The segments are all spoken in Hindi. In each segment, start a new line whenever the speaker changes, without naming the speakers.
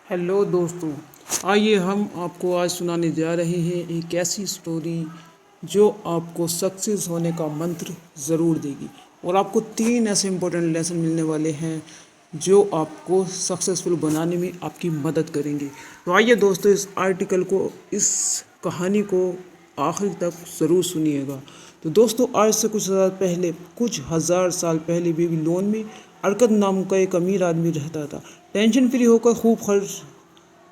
हेलो दोस्तों, आइए हम आपको आज सुनाने जा रहे हैं एक ऐसी स्टोरी जो आपको सक्सेस होने का मंत्र ज़रूर देगी। और आपको 3 ऐसे इम्पोर्टेंट लेसन मिलने वाले हैं जो आपको सक्सेसफुल बनाने में आपकी मदद करेंगे। तो आइए दोस्तों, इस कहानी को आखिर तक ज़रूर सुनिएगा। तो दोस्तों, आज से कुछ हज़ार साल पहले बेबीलोन में अरकद नाम का एक अमीर आदमी रहता था। टेंशन फ्री होकर खूब खर्च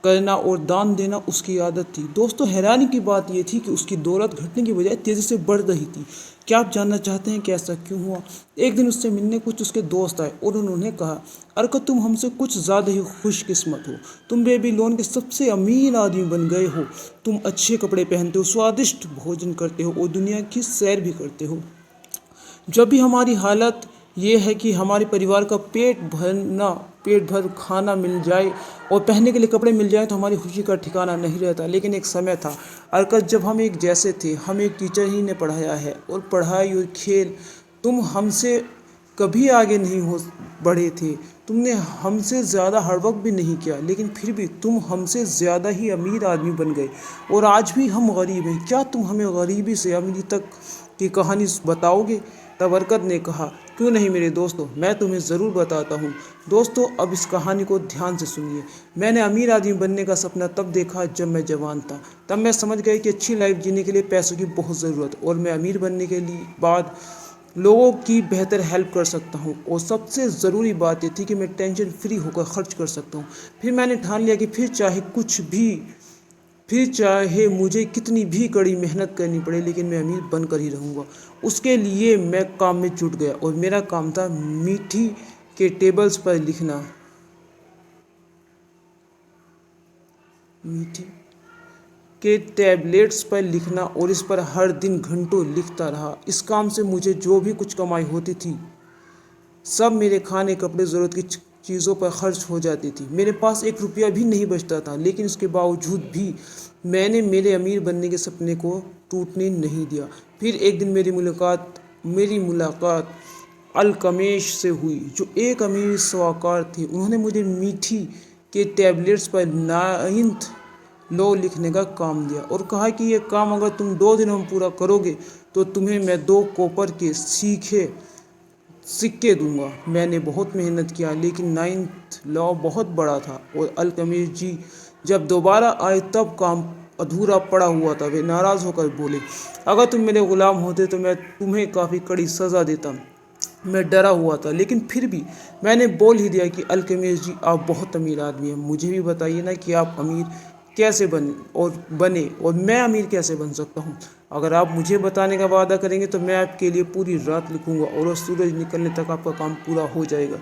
करना और दान देना उसकी आदत थी। दोस्तों, हैरानी की बात यह थी कि उसकी दौलत घटने की बजाय तेज़ी से बढ़ रही थी। क्या आप जानना चाहते हैं कि ऐसा क्यों हुआ? एक दिन उससे मिलने कुछ उसके दोस्त आए और उन्होंने कहा, अरकद, तुम हमसे कुछ ज़्यादा ही खुशकिस्मत हो। तुम बेबीलोन के सबसे अमीर आदमी बन गए हो। तुम अच्छे कपड़े पहनते हो, स्वादिष्ट भोजन करते हो और दुनिया की सैर भी करते हो। जब भी हमारी हालत ये है कि हमारे परिवार का पेट भर खाना मिल जाए और पहनने के लिए कपड़े मिल जाए तो हमारी खुशी का ठिकाना नहीं रहता। लेकिन एक समय था अरकत, जब हम एक जैसे थे। हमें एक टीचर ही ने पढ़ाया है और पढ़ाई और खेल तुम हमसे कभी आगे नहीं हो बढ़े थे। तुमने हमसे ज़्यादा हार्डवर्क भी नहीं किया, लेकिन फिर भी तुम हमसे ज़्यादा ही अमीर आदमी बन गए और आज भी हम गरीब हैं। क्या तुम हमें गरीबी से अमीरी तक की कहानी बताओगे? तब अरकत ने कहा, क्यों नहीं मेरे दोस्तों, मैं तुम्हें ज़रूर बताता हूँ। दोस्तों, अब इस कहानी को ध्यान से सुनिए। मैंने अमीर आदमी बनने का सपना तब देखा जब मैं जवान था। तब मैं समझ गई कि अच्छी लाइफ जीने के लिए पैसों की बहुत ज़रूरत, और मैं अमीर बनने के लिए बाद लोगों की बेहतर हेल्प कर सकता हूँ। और सबसे ज़रूरी बात ये थी कि मैं टेंशन फ्री होकर खर्च कर सकता हूँ। फिर मैंने ठान लिया कि फिर चाहे मुझे कितनी भी कड़ी मेहनत करनी पड़े, लेकिन मैं अमीर बनकर ही रहूँगा। उसके लिए मैं काम में जुट गया और मेरा काम था मीठी के टेबल्स पर लिखना मीठी के टैबलेट्स पर लिखना, और इस पर हर दिन घंटों लिखता रहा। इस काम से मुझे जो भी कुछ कमाई होती थी सब मेरे खाने कपड़े ज़रूरत की चीज़ों पर खर्च हो जाती थी। मेरे पास एक रुपया भी नहीं बचता था, लेकिन इसके बावजूद भी मैंने मेरे अमीर बनने के सपने को टूटने नहीं दिया। फिर एक दिन मेरी मुलाकात अलकमेश से हुई, जो एक अमीर सवाकार थे। उन्होंने मुझे मीठी के टैबलेट्स पर 9th लॉ लिखने का काम दिया और कहा कि यह काम अगर तुम 2 दिनों में पूरा करोगे तो तुम्हें मैं 2 कॉपर के सिक्के दूंगा। मैंने बहुत मेहनत किया, लेकिन 9th लॉ बहुत बड़ा था और अलकमेश जी जब दोबारा आए तब काम अधूरा पड़ा हुआ था। वे नाराज़ होकर बोले, अगर तुम मेरे गुलाम होते तो मैं तुम्हें काफ़ी कड़ी सज़ा देता। मैं डरा हुआ था, लेकिन फिर भी मैंने बोल ही दिया कि अल्केमिस्ट जी, आप बहुत अमीर आदमी हैं। मुझे भी बताइए ना कि आप अमीर कैसे बने और मैं अमीर कैसे बन सकता हूँ। अगर आप मुझे बताने का वादा करेंगे तो मैं आपके लिए पूरी रात लिखूंगा और सूरज निकलने तक आपका काम पूरा हो जाएगा।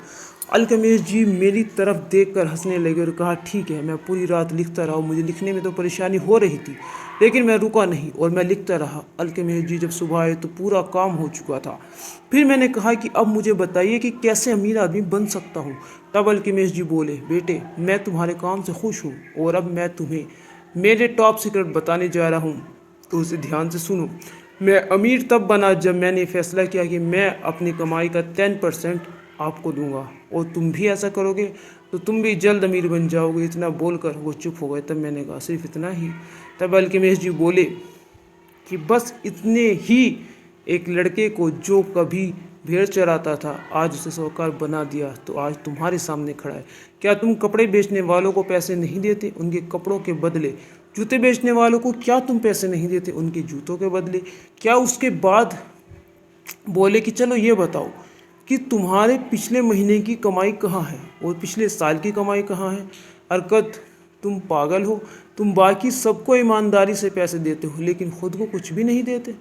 अल्केमिस्ट जी मेरी तरफ देखकर हंसने लगे और कहा, ठीक है, मैं पूरी रात लिखता रहा। मुझे लिखने में तो परेशानी हो रही थी, लेकिन मैं रुका नहीं और मैं लिखता रहा। अल्केमिस्ट जी जब सुबह आए तो पूरा काम हो चुका था। फिर मैंने कहा कि अब मुझे बताइए कि कैसे अमीर आदमी बन सकता हूँ। तब अल्केमिस्ट जी बोले, बेटे, मैं तुम्हारे काम से खुश हूँ और अब मैं तुम्हें मेरे टॉप सीक्रेट बताने जा रहा हूँ, तो उसे ध्यान से सुनो। मैं अमीर तब बना जब मैंने फैसला किया कि मैं अपनी कमाई का 10% आपको दूंगा, और तुम भी ऐसा करोगे तो तुम भी जल्द अमीर बन जाओगे। इतना बोलकर वो चुप हो गए। तब मैंने कहा, सिर्फ इतना ही? तब अल्केमिस्ट जी बोले कि बस इतने ही एक लड़के को जो कभी भेड़ चराता था, आज उसे साहूकार बना दिया, तो आज तुम्हारे सामने खड़ा है। क्या तुम कपड़े बेचने वालों को पैसे नहीं देते उनके कपड़ों के बदले? जूते बेचने वालों को क्या तुम पैसे नहीं देते उनके जूतों के बदले? क्या उसके बाद बोले कि चलो ये बताओ कि तुम्हारे पिछले महीने की कमाई कहाँ है और पिछले साल की कमाई कहाँ है? हरकत, तुम पागल हो। तुम बाकी सबको ईमानदारी से पैसे देते हो, लेकिन खुद को कुछ भी नहीं देते।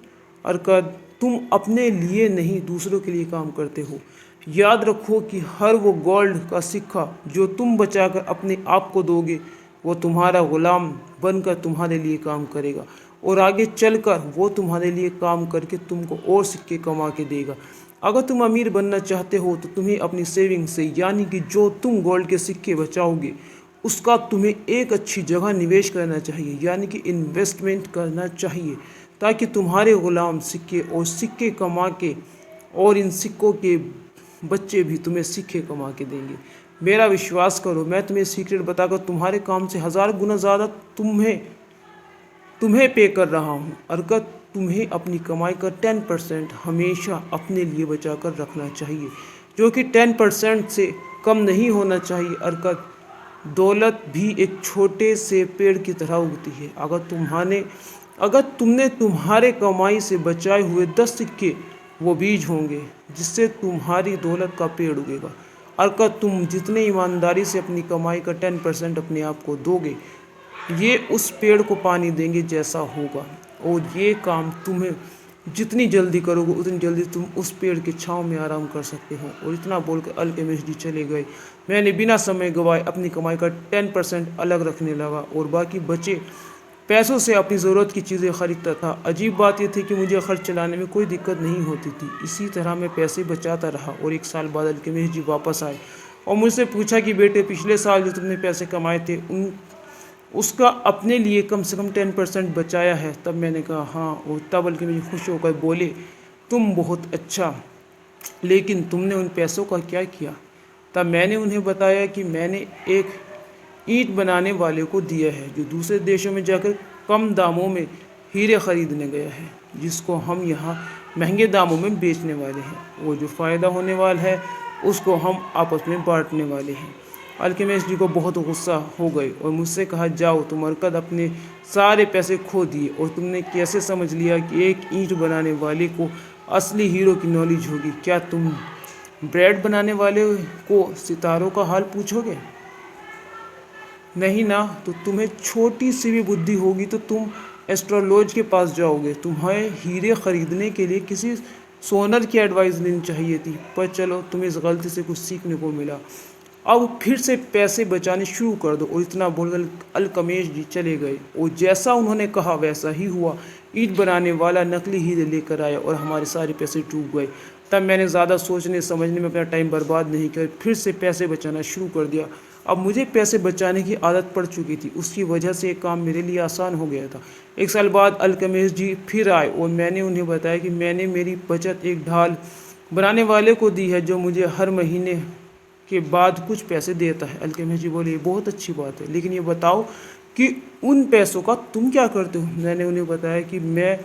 हरकत, तुम अपने लिए नहीं दूसरों के लिए काम करते हो। याद रखो कि हर वो गोल्ड का सिक्का जो तुम बचाकर अपने आप को दोगे, वो तुम्हारा गुलाम बनकर तुम्हारे लिए काम करेगा, और आगे चलकर वो तुम्हारे लिए काम करके तुमको और सिक्के कमा के देगा। अगर तुम अमीर बनना चाहते हो तो तुम्हें अपनी सेविंग से, यानी कि जो तुम गोल्ड के सिक्के बचाओगे, उसका तुम्हें एक अच्छी जगह निवेश करना चाहिए, यानी कि इन्वेस्टमेंट करना चाहिए, ताकि तुम्हारे गुलाम सिक्के कमा के, और इन सिक्कों के बच्चे भी तुम्हें सिक्के कमा के देंगे। मेरा विश्वास करो, मैं तुम्हें सीक्रेट बताकर तुम्हारे काम से 1000 गुना ज़्यादा तुम्हें पे कर रहा हूँ। अर्कत, तुम्हें अपनी कमाई का 10% हमेशा अपने लिए बचा कर रखना चाहिए, जो कि 10% से कम नहीं होना चाहिए। अर्कत, दौलत भी एक छोटे से पेड़ की तरह उगती है। अगर तुमने तुम्हारे कमाई से बचाए हुए 10 सिक्के वो बीज होंगे जिससे तुम्हारी दौलत का पेड़ उगेगा। अर्कत, तुम जितने ईमानदारी से अपनी कमाई का 10% अपने आप को दोगे, ये उस पेड़ को पानी देंगे जैसा होगा। और ये काम तुम्हें जितनी जल्दी करोगे उतनी जल्दी तुम उस पेड़ की छांव में आराम कर सकते हो। और इतना बोलकर अल्केमिस्ट जी चले गए। मैंने बिना समय गवाए अपनी कमाई का 10% अलग रखने लगा और बाकी बचे पैसों से अपनी ज़रूरत की चीज़ें खरीदता था। अजीब बात यह थी कि मुझे खर्च चलाने में कोई दिक्कत नहीं होती थी। इसी तरह मैं पैसे बचाता रहा और 1 साल बाद अल्केमिस्ट जी वापस आए और मुझसे पूछा कि बेटे, पिछले साल जो तुमने पैसे कमाए थे उसका अपने लिए कम से कम 10% बचाया है? तब मैंने कहा हाँ। और तब अल्केमिस्ट जी खुश होकर बोले, तुम बहुत अच्छा, लेकिन तुमने उन पैसों का क्या किया? तब मैंने उन्हें बताया कि मैंने एक ईंट बनाने वाले को दिया है जो दूसरे देशों में जाकर कम दामों में हीरे खरीदने गया है, जिसको हम यहाँ महंगे दामों में बेचने वाले हैं। वो जो फ़ायदा होने वाला है उसको हम आपस में बांटने वाले हैं। अल्केमिस्ट जी को बहुत गुस्सा हो गए और मुझसे कहा, जाओ, तुम अर्कत अपने सारे पैसे खो दिए और तुमने कैसे समझ लिया कि एक ईंट बनाने वाले को असली हीरो की नॉलेज होगी? क्या तुम ब्रेड बनाने वाले को सितारों का हाल पूछोगे? नहीं ना। तो तुम्हें छोटी सी भी बुद्धि होगी तो तुम एस्ट्रोलॉज के पास जाओगे। तुम्हें हीरे खरीदने के लिए किसी सोनर की एडवाइस लेनी चाहिए थी। पर चलो, तुम्हें इस गलती से कुछ सीखने को मिला। अब फिर से पैसे बचाने शुरू कर दो। और इतना बोलकर अल्केमिस्ट जी चले गए और जैसा उन्होंने कहा वैसा ही हुआ। ईंट बनाने वाला नकली हीरे लेकर आया और हमारे सारे पैसे डूब गए। तब मैंने ज़्यादा सोचने समझने में अपना टाइम बर्बाद नहीं किया, फिर से पैसे बचाना शुरू कर दिया। अब मुझे पैसे बचाने की आदत पड़ चुकी थी, उसकी वजह से एक काम मेरे लिए आसान हो गया था। 1 साल बाद अल्केमिस्ट जी फिर आए और मैंने उन्हें बताया कि मैंने मेरी बचत एक ढाल बनाने वाले को दी है जो मुझे हर महीने के बाद कुछ पैसे देता है। अल्केमिस्ट जी बोले, ये बहुत अच्छी बात है, लेकिन ये बताओ कि उन पैसों का तुम क्या करते हो? मैंने उन्हें बताया कि मैं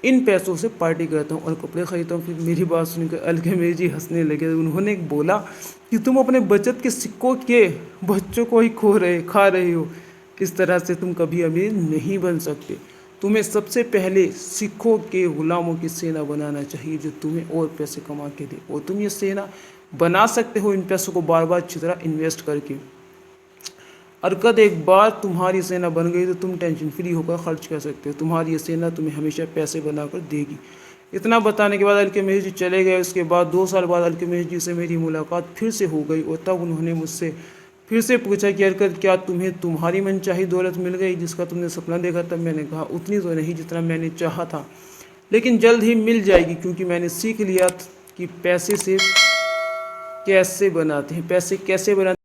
इन पैसों से पार्टी करता हूँ और कपड़े खरीदता हूँ। फिर मेरी बात सुनकर अल्केमिस्ट जी हंसने लगे। उन्होंने बोला कि तुम अपने बचत के सिक्कों के बच्चों को ही खा रहे हो। इस तरह से तुम कभी अमीर नहीं बन सकते। तुम्हें सबसे पहले सिक्कों के गुलामों की सेना बनाना चाहिए जो तुम्हें और पैसे कमा के दे। और तुम ये सेना बना सकते हो इन पैसों को बार बार अच्छी तरह इन्वेस्ट करके। अर्कत, एक बार तुम्हारी सेना बन गई तो तुम टेंशन फ्री होकर खर्च कर सकते हो। तुम्हारी ये सेना तुम्हें हमेशा पैसे बनाकर देगी। इतना बताने के बाद अल्केमिस्ट जी चले गए। उसके बाद 2 साल बाद अल्केमिस्ट जी से मेरी मुलाकात फिर से हो गई और तब उन्होंने मुझसे फिर से पूछा कि अर्कत, क्या तुम्हें तुम्हारी मनचाही दौलत मिल गई जिसका तुमने सपना देखा? तब मैंने कहा, उतनी तो नहीं जितना मैंने चाहा था, लेकिन जल्द ही मिल जाएगी, क्योंकि मैंने सीख लिया कि पैसे कैसे बनाते हैं।